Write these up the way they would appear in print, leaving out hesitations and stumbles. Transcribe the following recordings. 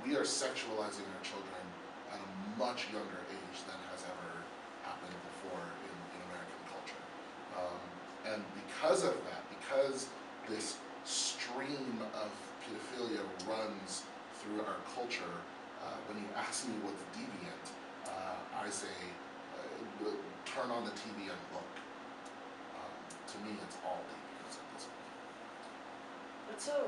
we are sexualizing our children at a much younger age than has ever happened before in American culture. And because of that, because this stream of pedophilia runs through our culture, when you ask me what's deviant, I say, turn on the TV and look. To me, it's all deviance at this point. But so,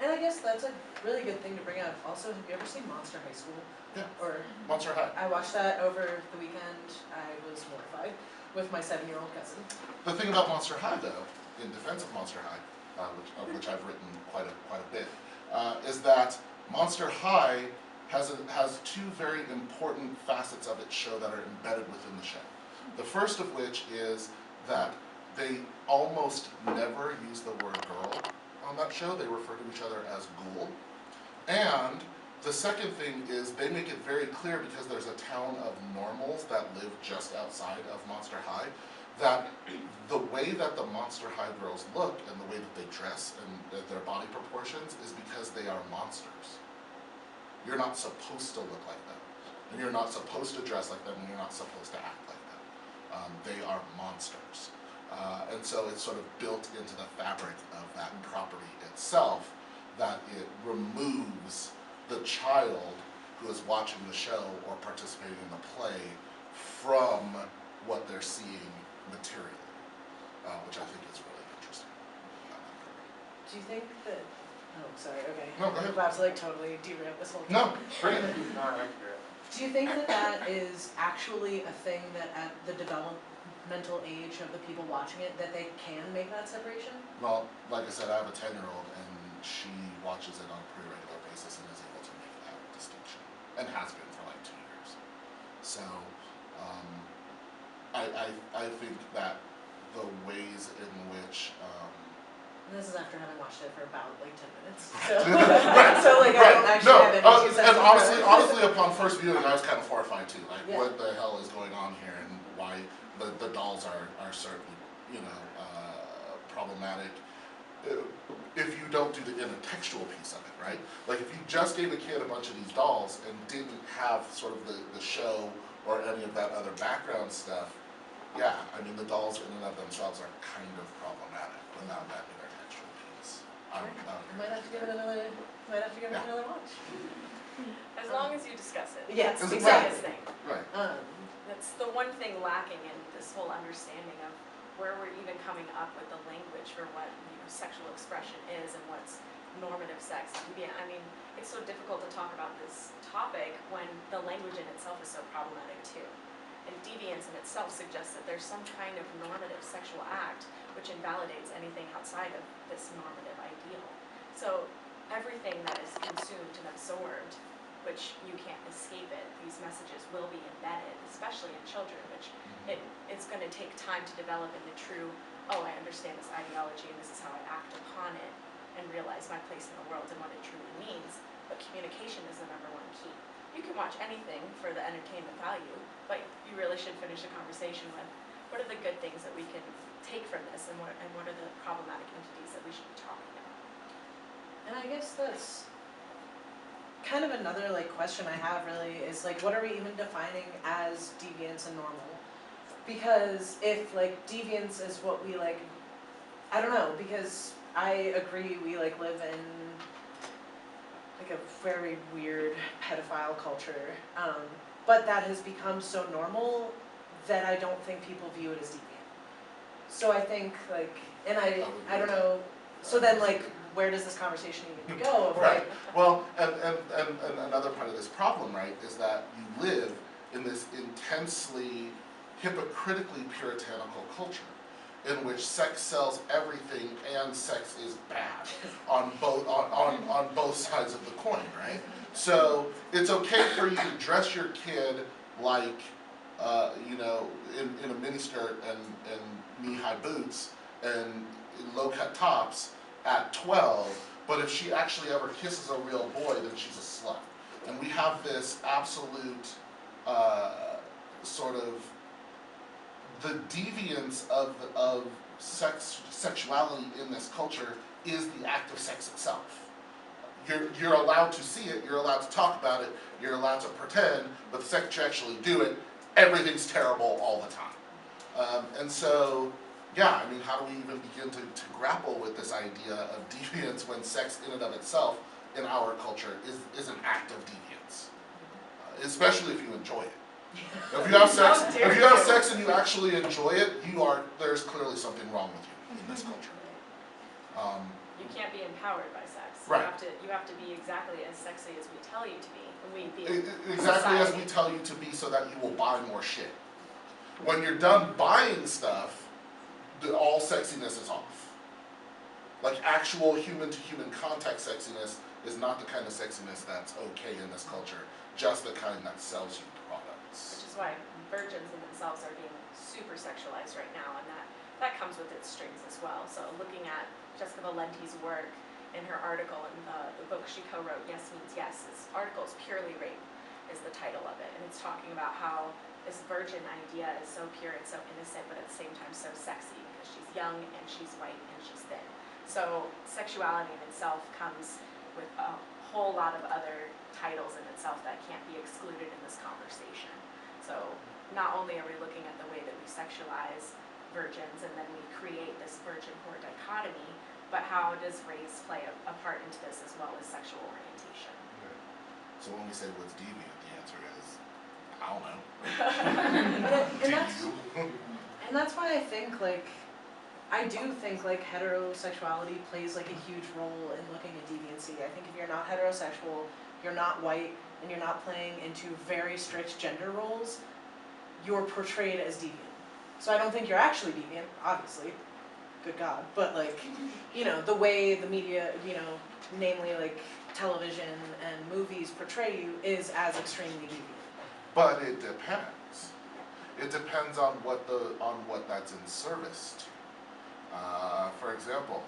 and I guess that's a really good thing to bring up. Also, have you ever seen Monster High School? Yeah. Or Monster High. I watched that over the weekend. I was mortified with my 7-year-old cousin. The thing about Monster High, though, in defense of Monster High, which I've written quite a bit, is that Monster High has two very important facets of its show that are embedded within the show. The first of which is that they almost never use the word girl on that show. They refer to each other as ghoul. And the second thing is they make it very clear, because there's a town of normals that live just outside of Monster High, that the way that the Monster High girls look and the way that they dress and their body proportions is because they are monsters. You're not supposed to look like them, and you're not supposed to dress like them, and you're not supposed to act like them. They are monsters. And so it's sort of built into the fabric of that property itself, that it removes the child who is watching the show or participating in the play from what they're seeing materially, which I think is really interesting. Do you think that? Oh, sorry. Okay. No, go ahead. I'm about to totally derail this whole thing. No, bring it. Do you think that that is actually a thing that at the developmental age of the people watching it, that they can make that separation? Well, like I said, I have a 10-year-old, and she watches it on a pretty regular basis and is able to make that distinction, and has been for like 2 years. So, I think that the ways in which And this is after having watched it for about like 10 minutes. So, right, so like I don't actually have any two cents. And honestly, upon first viewing, I was kind of horrified too. Like, Yeah. what the hell is going on here, and why the dolls are certainly, problematic. If you don't do the intertextual piece of it, right? Like, if you just gave a kid a bunch of these dolls and didn't have sort of the show or any of that other background stuff, yeah, I mean, the dolls in and of themselves are kind of problematic without that intertextual piece. I might have to give it another. Another watch. As long as you discuss it. Yes, That's the exactly. biggest thing. Right. That's the one thing lacking in this whole understanding of where we're even coming up with the language for what sexual expression is and what's normative sex. I mean, it's so difficult to talk about this topic when the language in itself is so problematic too. And deviance in itself suggests that there's some kind of normative sexual act which invalidates anything outside of this normative ideal. So everything that is consumed and absorbed, which you can't escape it, these messages will be embedded, especially in children, which it's going to take time to develop into true, oh, I understand this ideology and this is how I act upon it and realize my place in the world and what it truly means. But communication is the #1 key. You can watch anything for the entertainment value, but you really should finish the conversation with what are the good things that we can take from this, and what are the problematic entities that we should be talking about. And I guess that's kind of another like question I have really is like, what are we even defining as deviance and normal? Because if like deviance is what we like, I don't know, because I agree we like live in like a very weird pedophile culture, but that has become so normal that I don't think people view it as deviant. So I think like, and I don't know, so then like, where does this conversation even go? Of, Right. like, Well, and another part of this problem, right, is that you live in this intensely hypocritically puritanical culture in which sex sells everything and sex is bad on both sides of the coin, right? So it's okay for you to dress your kid like in a miniskirt and knee-high boots and low-cut tops at 12, but if she actually ever kisses a real boy, then she's a slut. And we have this absolute sort of the deviance of sexuality in this culture is the act of sex itself. you're allowed to see it, you're allowed to talk about it, you're allowed to pretend, but the second you actually do it, everything's terrible all the time. And so, yeah, I mean, how do we even begin to grapple with this idea of deviance when sex in and of itself in our culture is an act of deviance, especially if you enjoy it. If you have sex, if you have sex and you actually enjoy it, there's clearly something wrong with you in this culture. You can't be empowered by sex. Right. You have to be exactly as sexy as we tell you to be. Exactly as we tell you to be, so that you will buy more shit. When you're done buying stuff, all sexiness is off. Like actual human-to-human contact sexiness is not the kind of sexiness that's okay in this culture, just the kind that sells you products. Which is why virgins in themselves are being super sexualized right now, and that comes with its strings as well. So looking at Jessica Valenti's work in her article in the book she co-wrote, Yes Means Yes, this article is Purely Rape, is the title of it, and it's talking about how this virgin idea is so pure and so innocent, but at the same time so sexy, because she's young and she's white and she's thin. So sexuality in itself comes with a whole lot of other titles in itself that can't be excluded in this conversation. So not only are we looking at the way that we sexualize virgins and then we create this virgin-whore dichotomy, but how does race play a part into this as well as sexual orientation? Okay. So when we say what's deviant, the answer is, I don't know. And that's why I think I do think heterosexuality plays a huge role in looking at deviancy. I think if you're not heterosexual, you're not white, and you're not playing into very strict gender roles, you're portrayed as deviant. So I don't think you're actually deviant, obviously, good God, but the way the media, namely television and movies portray you is as extremely deviant. But it depends. It depends on what that's in service to. For example,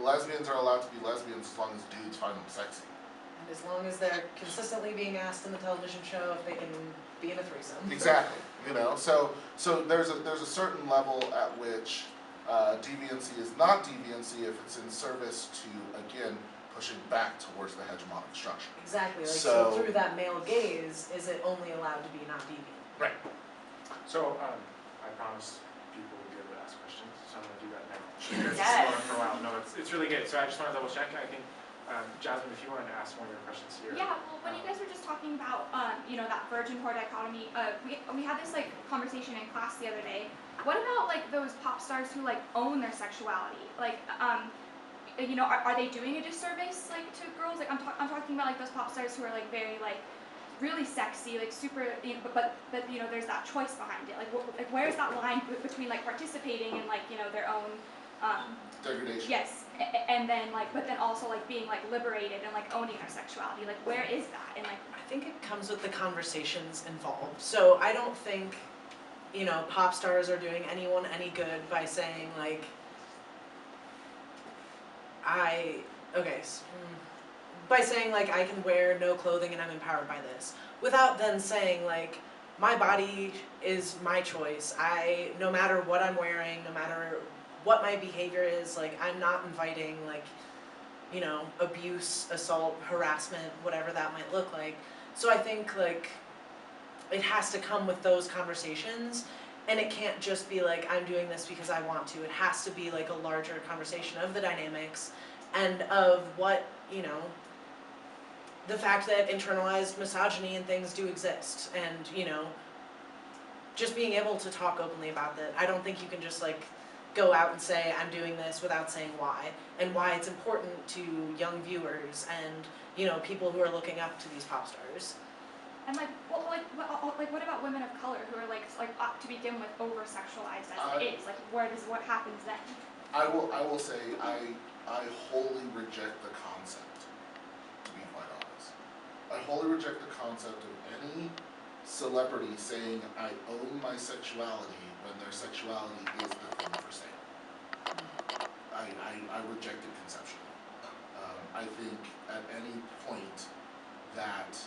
lesbians are allowed to be lesbians as long as dudes find them sexy. And as long as they're consistently being asked in the television show if they can be in a threesome. Exactly. So there's a certain level at which deviancy is not deviancy if it's in service to, again, pushing back towards the hegemonic structure. Exactly. So through that male gaze, is it only allowed to be not deviant? Right. So I promised people would be able to ask questions, so I'm going to do that now. Yes. It's going for a while. No, it's really good. So I just want to double check. I think Jasmine, if you wanted to ask one of your questions here. Yeah, well, when you guys were just talking about, that virgin-whore dichotomy, we had this, conversation in class the other day. What about, those pop stars who, own their sexuality? Are they doing a disservice, to girls? I'm talking about, those pop stars who are, very, really sexy, super, but there's that choice behind it. Where's that line between, participating in, their own, degradation. yes, and then but then also being liberated and owning their sexuality. Where is that? And I think it comes with the conversations involved. So I don't think, pop stars are doing anyone any good by saying by saying I can wear no clothing and I'm empowered by this, without then saying my body is my choice. No matter what I'm wearing, no matter what my behavior is, I'm not inviting abuse, assault, harassment, whatever that might look like. So I think it has to come with those conversations, and it can't just be I'm doing this because I want to. It has to be a larger conversation of the dynamics and of what, the fact that internalized misogyny and things do exist, and just being able to talk openly about that. I don't think you can just go out and say I'm doing this without saying why, and why it's important to young viewers and people who are looking up to these pop stars. And what about women of color who are to begin with over sexualized as it is? What happens then? I will say I wholly reject the concept, to be quite honest. I wholly reject the concept of any celebrity saying I own my sexuality when their sexuality is the thing for sale. I reject it conceptually. I think at any point that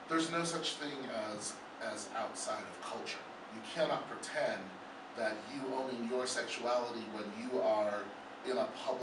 there's no such thing as outside of culture. You cannot pretend that you owning your sexuality when you are in a public